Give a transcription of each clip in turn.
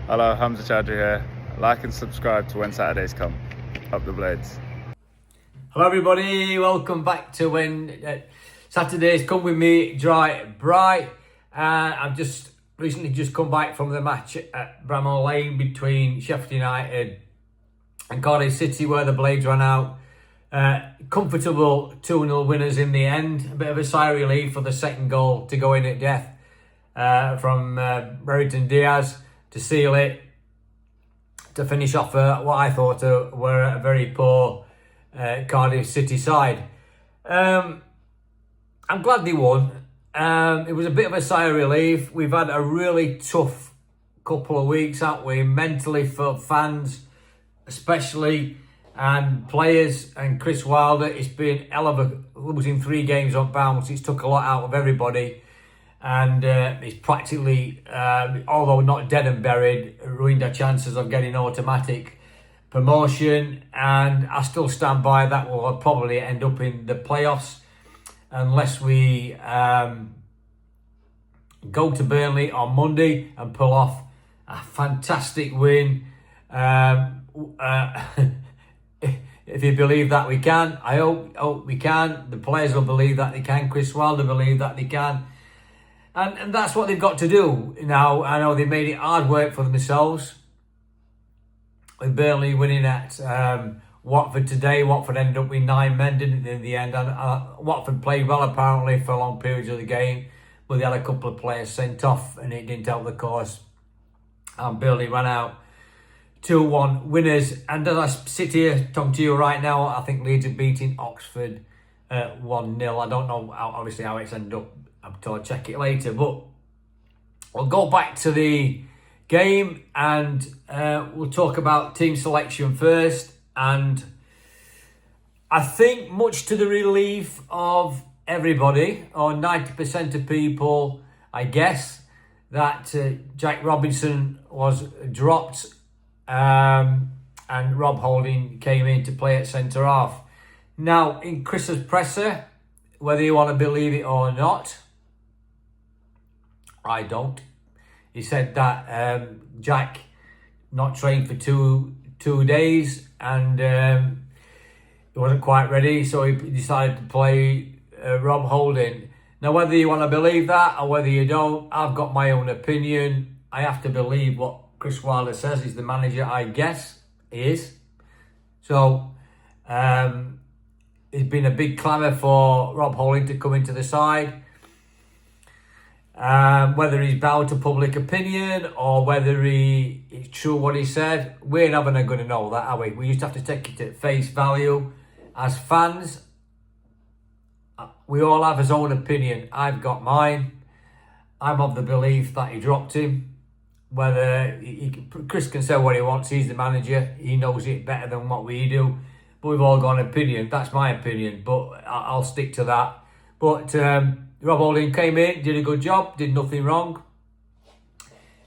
Hello, Hamza Chowdhury here. Like and subscribe to when Saturdays come. Up the Blades. Hello everybody, welcome back to when Saturdays come with me, Dry Bright. I've just recently come back from the match at Bramall Lane between Sheffield United and Cardiff City, where the Blades ran out. Comfortable 2-0 winners in the end. A bit of a sigh of relief for the second goal to go in at death from Brereton Diaz to seal it, to finish off what I thought were a very poor Cardiff City side. I'm glad they won. It was a bit of a sigh of relief. We've had a really tough couple of weeks, haven't we? Mentally for fans, especially, and players. And Chris Wilder, it's been hell of a losing 3 games on bounce. It's took a lot out of everybody. And it's practically, although not dead and buried, ruined our chances of getting automatic promotion. And I still stand by that. We'll probably end up in the playoffs unless we go to Burnley on Monday and pull off a fantastic win. If you believe that we can, I hope we can. The players will believe that they can. Chris Wilder believe that they can. And that's what they've got to do now. I know they made it hard work for themselves, with Burnley winning at Watford today. Watford ended up with 9 men, didn't they, in the end? And Watford played well, apparently, for long periods of the game, but they had a couple of players sent off and it didn't help the cause. And Burnley ran out 2-1 winners. And as I sit here talking to you right now, I think Leeds are beating Oxford 1-0. I don't know obviously how it's ended up until I check it later, but we'll go back to the game and we'll talk about team selection first. And I think, much to the relief of everybody, or 90% of people, I guess, that Jack Robinson was dropped and Rob Holding came in to play at centre half. Now, in Chris's presser, whether you want to believe it or not, I don't. He said that Jack not trained for two days and he wasn't quite ready, so he decided to play Rob Holding. Now, whether you want to believe that or whether you don't, I've got my own opinion. I have to believe what Chris Wilder says. He's the manager, I guess he is. So it's been a big clamour for Rob Holding to come into the side. Whether he's bowed to public opinion or whether it's true what he said, we're never going to know that, are we? We used to have to take it at face value. As fans, we all have his own opinion. I've got mine. I'm of the belief that he dropped him. Whether Chris can say what he wants, he's the manager. He knows it better than what we do. But we've all got an opinion. That's my opinion, but I'll stick to that. But Rob Holding came in, did a good job, did nothing wrong.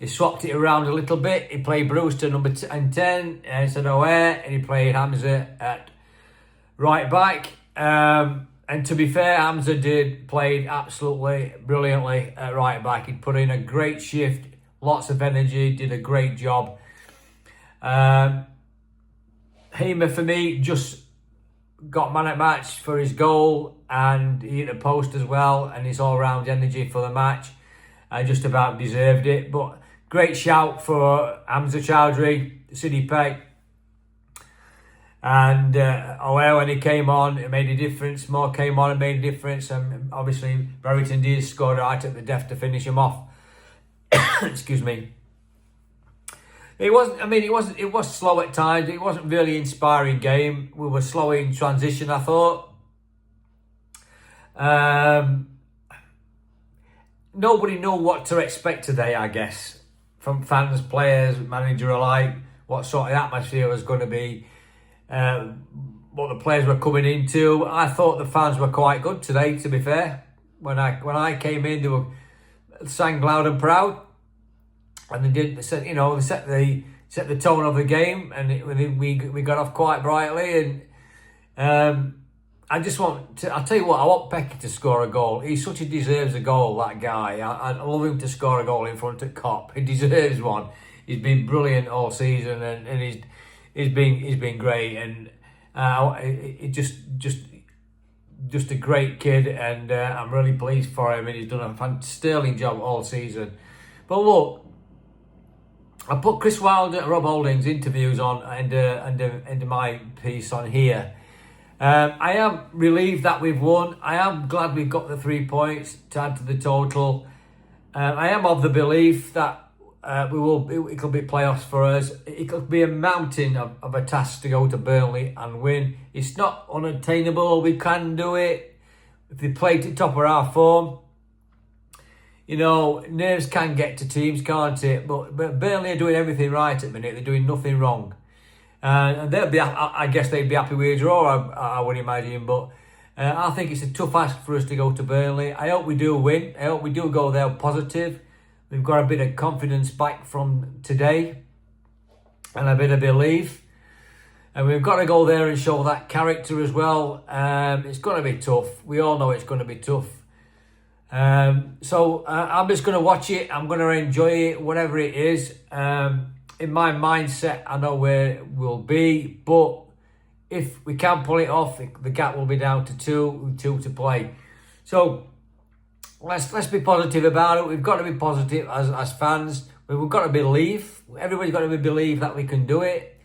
He swapped it around a little bit. He played Brewster number 10 instead of O'Hare, and he played Hamza at right back. And to be fair, Hamza played absolutely brilliantly at right back. He put in a great shift, lots of energy, did a great job. Hamer, for me, just got man at match for his goal, and he hit a post as well, and his all-round energy for the match. Just about deserved it. But great shout for Hamza Chowdhury, City Pay. And O'Hare, when he came on, it made a difference. Moore came on and made a difference. And obviously, Brereton Diaz scored right at the death to finish him off. Excuse me. It was slow at times. It wasn't really inspiring game. We were slow in transition, I thought. Nobody knew what to expect today, I guess, from fans, players, manager alike, what sort of atmosphere was going to be, what the players were coming into. I thought the fans were quite good today, to be fair. When I came in, they were sang loud and proud. And they set the tone of the game, and we got off quite brightly. And I just I'll tell you what, I want Becky to score a goal. He deserves a goal, that guy. I love him to score a goal in front of Cop. He deserves one. he's been brilliant all season, and he's been great, and it just a great kid, and I'm really pleased for him, and he's done a sterling job all season. But look, I put Chris Wilder and Rob Holding's interviews on and my piece on here. I am relieved that we've won. I am glad we've got the 3 points to add to the total. I am of the belief that it could be playoffs for us. It could be a mountain of a task to go to Burnley and win. It's not unattainable. We can do it if they play to top of our form. You know, nerves can get to teams, can't it? But Burnley are doing everything right at the minute. They're doing nothing wrong. And they'll be, I guess they'd be happy with a draw, I would imagine. But I think it's a tough ask for us to go to Burnley. I hope we do win. I hope we do go there positive. We've got a bit of confidence back from today and a bit of belief. And we've got to go there and show that character as well. It's going to be tough. We all know it's going to be tough. So I'm just going to watch it. I'm going to enjoy it, whatever it is. In my mindset, I know where we'll be. But if we can pull it off, the gap will be down to two to play. So let's be positive about it. We've got to be positive as fans. We've got to believe. Everybody's got to believe that we can do it.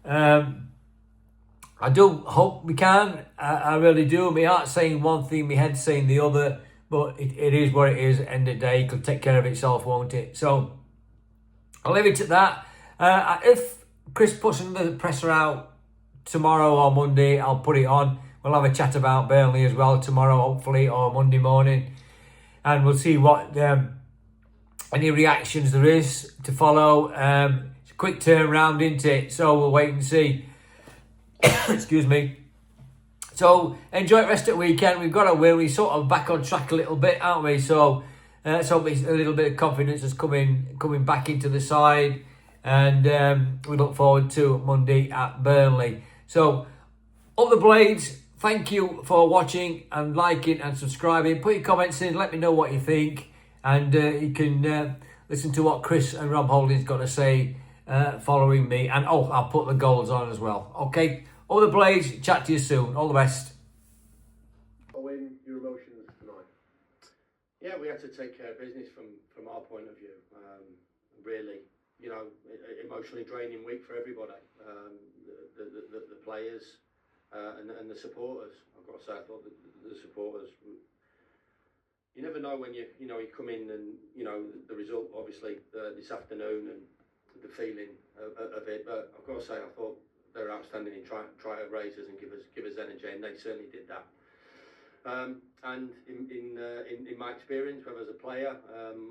I do hope we can. I really do. My heart's saying one thing, my head's saying the other. But it is what it is. End of the day, it could take care of itself, won't it? So I'll leave it at that. If Chris puts another presser out tomorrow or Monday, I'll put it on. We'll have a chat about Burnley as well tomorrow, hopefully, or Monday morning. And we'll see what any reactions there is to follow. It's a quick turnaround, isn't it? So we'll wait and see. Excuse me. So enjoy the rest of the weekend. We've got to win. We're sort of back on track a little bit, aren't we? So let's hope a little bit of confidence is coming back into the side. And we look forward to Monday at Burnley. So up the Blades. Thank you for watching and liking and subscribing. Put your comments in. Let me know what you think. And you can listen to what Chris and Rob Holding's got to say following me. And I'll put the goals on as well. Okay. All the Blades, chat to you soon. All the best. Owen, your emotions tonight? Yeah, we had to take care of business from our point of view. Really, you know, emotionally draining week for everybody. The players and the supporters. I've got to say, I thought the supporters. You never know when you come in and the result obviously this afternoon and the feeling of it. But I've got to say, I thought they were outstanding in try to raise us and give us energy, and they certainly did that. And in my experience, whether as a player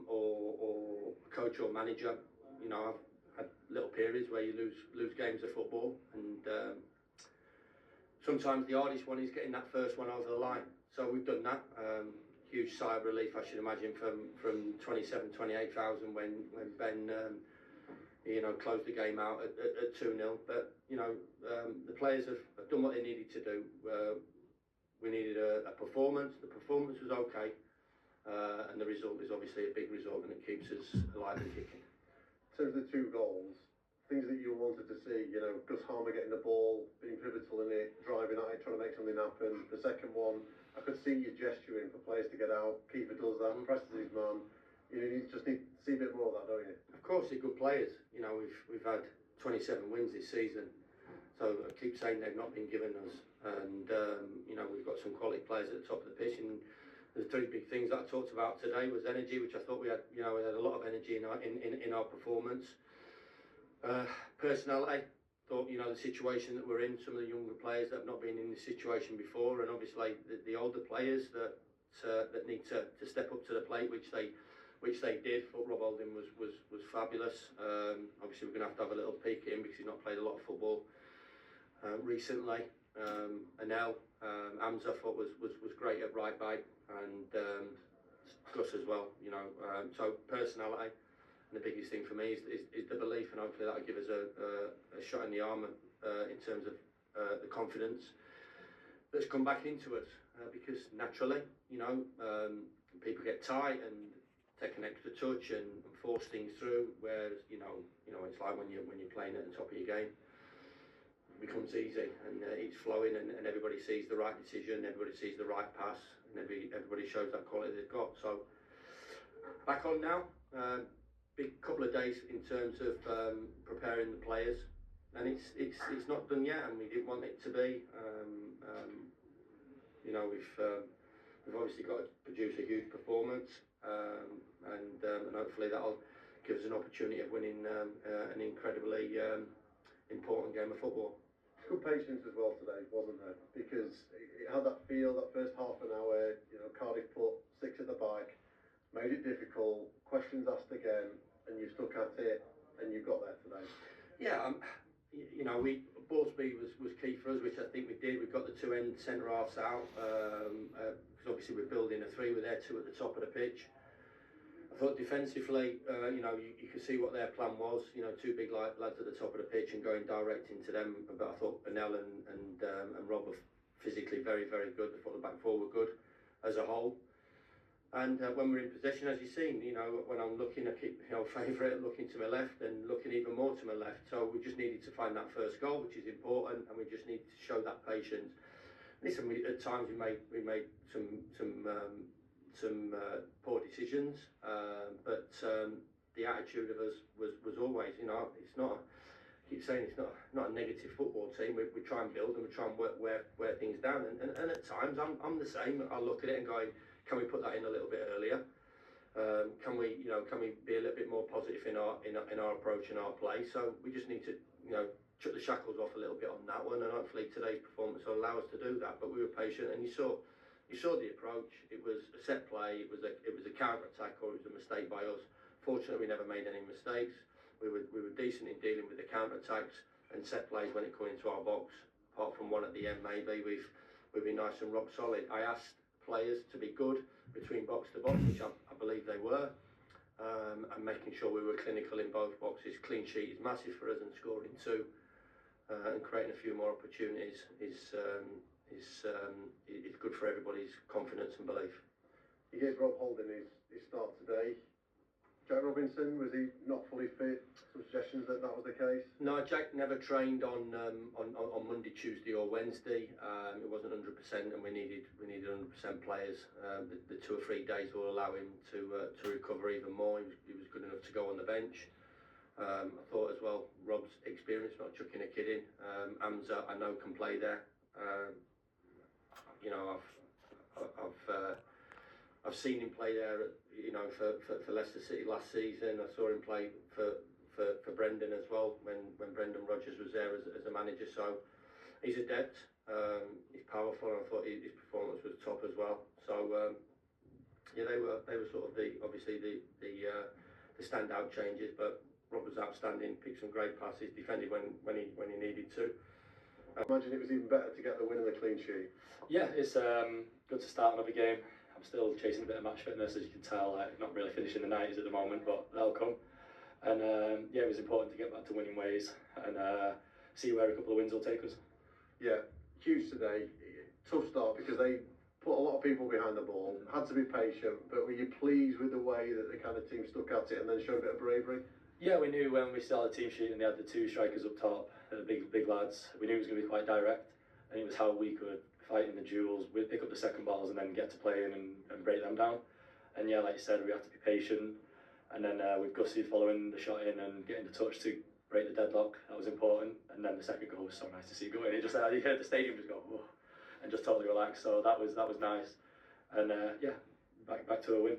or coach or manager, I've had little periods where you lose games of football, and sometimes the hardest one is getting that first one over the line. So we've done that. Huge sigh of relief, I should imagine, from 28,000 when Ben closed the game out at 2-0. But the players have done what they needed to do. We needed a performance. The performance was okay, and the result is obviously a big result, and it keeps us alive and kicking. In terms of the 2 goals, things that you wanted to see, Gus Harmer getting the ball, being pivotal in it, driving at it, trying to make something happen. The second one, I could see you gesturing for players to get out. Keeper does that, presses his man. You just need to see a bit more of that, don't you? Of course, they're good players. We've had 27 wins this season, so I keep saying they've not been given us. And we've got some quality players at the top of the pitch. And the 3 big things that I talked about today was energy, which I thought we had. We had a lot of energy in our performance. Personality. Thought the situation that we're in. Some of the younger players that have not been in this situation before, and obviously the older players that need to step up to the plate, which they did. Thought Rob Holding was fabulous. Obviously, we're going to have a little peek at him because he's not played a lot of football recently. Anel, Hamza thought was great at right back, and Gus as well. So personality, and the biggest thing for me is the belief, and hopefully that'll give us a shot in the arm in terms of the confidence that's come back into us. Because naturally, people get tight, and take an extra touch and force things through. Whereas it's like when you're playing at the top of your game, it becomes easy and it's flowing, and everybody sees the right decision, everybody sees the right pass, and everybody shows that quality they've got. So back on now. Big couple of days in terms of preparing the players, and it's not done yet, and we didn't want it to be. We've obviously got to produce a huge performance, and hopefully that'll give us an opportunity of winning an incredibly important game of football. Good patience as well today, wasn't there? Because it had that feel, that first half an hour, Cardiff put 6 at the back, made it difficult, questions asked again, and you stuck at it, and you got there today. Yeah, ball speed was key for us, which I think we did. We've got the 2 end centre halves out, because obviously we're building a 3 with their 2 at the top of the pitch. I thought defensively, you could see what their plan was. 2 big lads at the top of the pitch and going direct into them. But I thought Benel and Rob were physically very, very good. I thought the back four were good as a whole. And when we're in possession, as you've seen, when I'm looking, I keep favourite looking to my left and looking even more to my left. So we just needed to find that first goal, which is important, and we just need to show that patience. Listen, at times we made some poor decisions, but the attitude of us was always, it's not. I keep saying it's not a negative football team. We try and build and we try and wear things down. And at times I'm the same. I look at it and go, can we put that in a little bit earlier? Can we be a little bit more positive in our approach and our play? So we just need to chuck the shackles off a little bit on that one, and hopefully today's performance will allow us to do that. But we were patient, and you saw the approach. It was a set play. It was a counter attack, or it was a mistake by us. Fortunately, we never made any mistakes. We were decent in dealing with the counter attacks and set plays when it came into our box. Apart from one at the end, maybe we've been nice and rock solid. I asked players to be good between box to box, which I believe they were, and making sure we were clinical in both boxes. Clean sheet is massive for us, and scoring 2 and creating a few more opportunities is good for everybody's confidence and belief. You gave Rob Holding his start today. Jack Robinson, was he not fully fit? Some suggestions that was the case? No, Jack never trained on Monday, Tuesday or Wednesday. It wasn't 100%, and we needed 100% players. The 2 or 3 days will allow him to recover even more. He was good enough to go on the bench. I thought as well, Rob's experience, not chucking a kid in. Amza, I know, can play there. I've seen him play there, for Leicester City last season. I saw him play for Brendan as well when Brendan Rodgers was there as a manager. So he's adept. He's powerful, and I thought his performance was top as well. So they were sort of the standout changes. But Rob was outstanding. Picked some great passes. Defended when he needed to. I imagine it was even better to get the win and the clean sheet. Yeah, it's good to start another game. I'm still chasing a bit of match fitness, as you can tell. Not really finishing the 90s at the moment, but they'll come. And it was important to get back to winning ways and see where a couple of wins will take us. Yeah, huge today. Tough start because they put a lot of people behind the ball. Had to be patient, but were you pleased with the way that the kind of team stuck at it and then showed a bit of bravery? Yeah, we knew when we started the team sheet and they had the 2 strikers up top, the big lads. We knew it was going to be quite direct, and it was how we could fight in the duels, we'd pick up the second balls and then get to playing and break them down. And yeah, like you said, we have to be patient. And then with Gussie following the shot in and getting the touch to break the deadlock, that was important. And then the second goal was so nice to see go in. It just you heard the stadium just go, whoa, and just totally relaxed. So that was nice. And yeah, back to a win.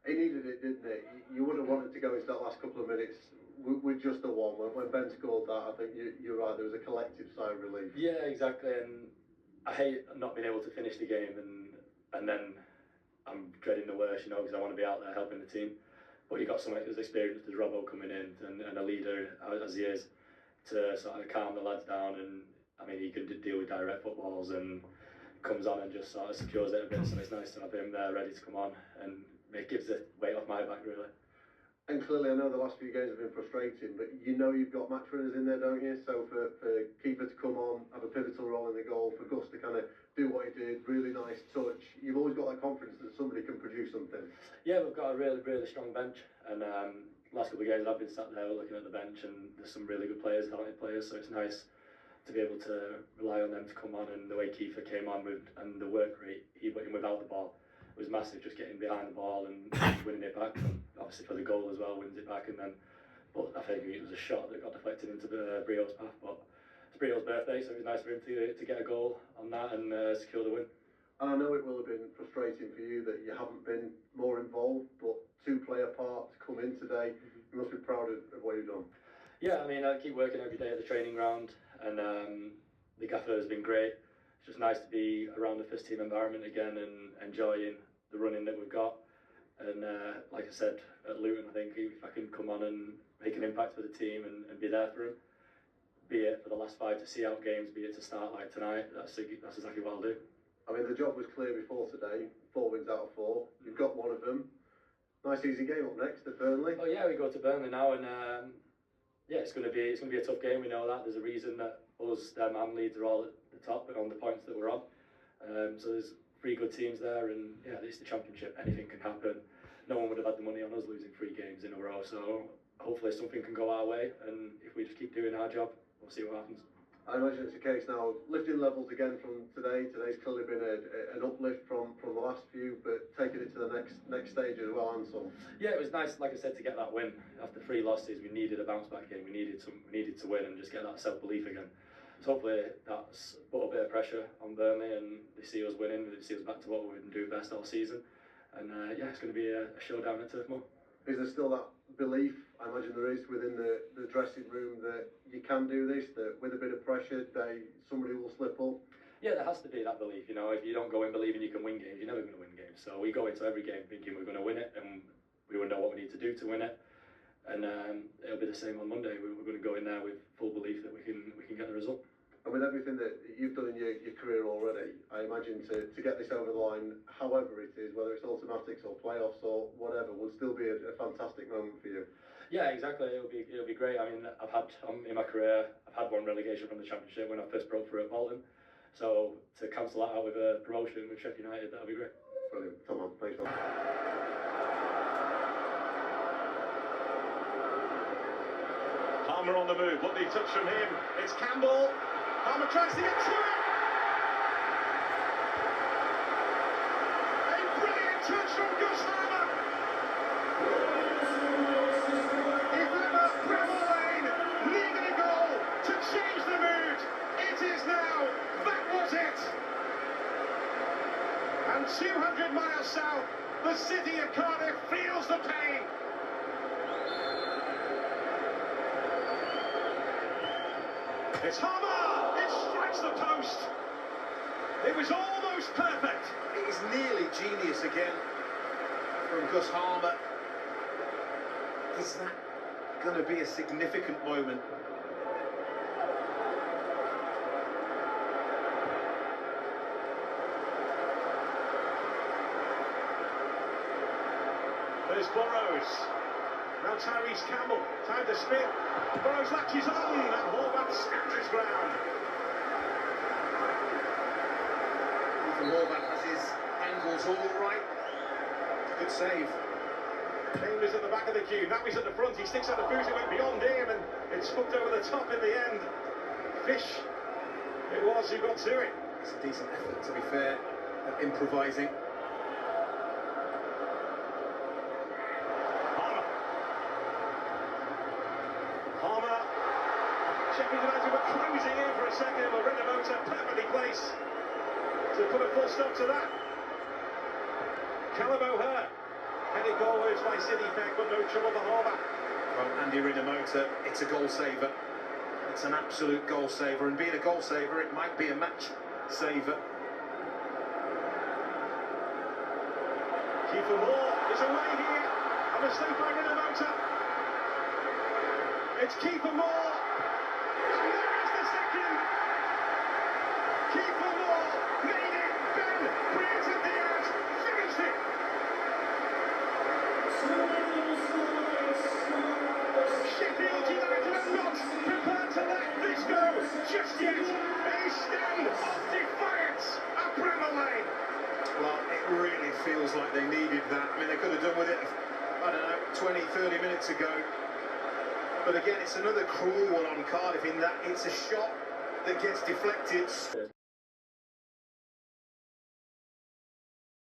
It needed it, didn't it? You would have wanted to go into that last couple of minutes with just the one. When Ben scored that, I think you're right, there was a collective sigh of relief. Yeah, exactly. And I hate not being able to finish the game, and then I'm dreading the worst, because I want to be out there helping the team. But you got someone as experienced as Robbo coming in and a leader as he is to sort of calm the lads down. And I mean, he can deal with direct footballs and comes on and just sort of secures it a bit. So it's nice to have him there ready to come on, and it gives the weight off my back really. And clearly, I know the last few games have been frustrating, but you know you've got match winners in there, don't you? So for keeper to come on, have a pivotal role in the goal, for Gus to kind of do what he did, really nice touch. You've always got that confidence that somebody can produce something. Yeah, we've got a really strong bench, and last couple of games I've been sat there looking at the bench, and there's some really good players, talented players. So it's nice to be able to rely on them to come on, and the way Kiefer came on with and the work rate he put in without the ball was massive, just getting behind the ball and winning it back, and obviously for the goal as well, wins it back, and then, but I think it was a shot that got deflected into the Brio's path, but it's Brio's birthday, so it was nice for him to get a goal on that and secure the win. And I know it will have been frustrating for you that you haven't been more involved, but to play a part, to come in today, you must be proud of what you've done. Yeah, I mean, I keep working every day at the training ground, and the gaffer has been great. It's just nice to be around the first team environment again and enjoying the running that we've got. And like I said, at Luton, I think if I can come on and make an impact for the team and be there for them, be it for the last 5 to see out games, be it to start like tonight, that's exactly what I'll do. I mean, the job was clear before today, 4 wins out of 4. You've got one of them. Nice easy game up next at Burnley. Oh yeah, we go to Burnley now, and yeah, it's going to be a tough game. We know that. There's a reason that us, them, and Leeds are all at the top on the points that we're on. So there's 3 good teams there, and yeah, it's the Championship. Anything can happen. No one would have had the money on us losing 3 games in a row. So hopefully something can go our way, and if we just keep doing our job, we'll see what happens. I imagine it's a case now, lifting levels again from today. Today's clearly been an uplift from the last few, but taking it to the next stage as well, and so. Yeah, it was nice, like I said, to get that win. After 3 losses, we needed a bounce back game. We needed to win and just get that self-belief again. So hopefully that's put a bit of pressure on Burnley, and they see us winning, they see us back to what we've been doing best all season. And yeah, it's going to be a showdown at Turf Moor. Is there still that belief, I imagine there is, within the dressing room that you can do this, that with a bit of pressure, somebody will slip up? Yeah, there has to be that belief. You know, if you don't go in believing you can win games, you're never going to win games. So we go into every game thinking we're going to win it, and we will know what we need to do to win it. And it'll be the same on Monday. We're going to go in there with full belief that we can get the result. And with everything that you've done in your career already, I imagine to get this over the line, however it is, whether it's automatics or playoffs or whatever, would still be a fantastic moment for you. Yeah, exactly. It'll be great. I mean, I've had in my career, I've had 1 relegation from the Championship when I first broke through at Bolton. So to cancel that out with a promotion with Sheffield United, that'll be great. Brilliant. Come on, thanks, man. Palmer on the move. Lovely touch from him. It's Campbell. Palmer tries to get to it. A brilliant touch from Gus Palmer. If ever Bramall Lane needed a goal to change the mood, it is now. That was it. And 200 miles south, the city of Cardiff feels the pain. It's Harmer! It strikes the post! It was almost perfect! It is nearly genius again from Gus Harmer. Is that going to be a significant moment? There's Burrows. Now Tyrese Campbell. Time to spin. Burrows latches on and Horvath stands his ground. Ethan Horvath has his angles all right. Good save. Chambers at the back of the queue. Now he's at the front. He sticks out the boot. It went beyond him and it's hooked over the top in the end. Fish. It was who got to it. It's a decent effort, to be fair, at improvising. Harmer. Sheffield United were closing in for a second, but Renamotor perfectly placed to put a full stop to that. Callum O'Hare headed goalwards by Sidney Peck, but no trouble for Harmer. Well, Andy Renamotor, it's a goal saver. It's an absolute goal saver, and being a goal saver, it might be a match saver. Kiefer Moore is away here. A mistake by Renamotor. It's Kiefer Moore. And there is the second. Kiefer Moore made it. Ben Brereton Diaz finished it. feels like they needed that. I mean, they could have done with it, I don't know, 20, 30 minutes ago. But again, it's another cruel one on Cardiff in that it's a shot that gets deflected.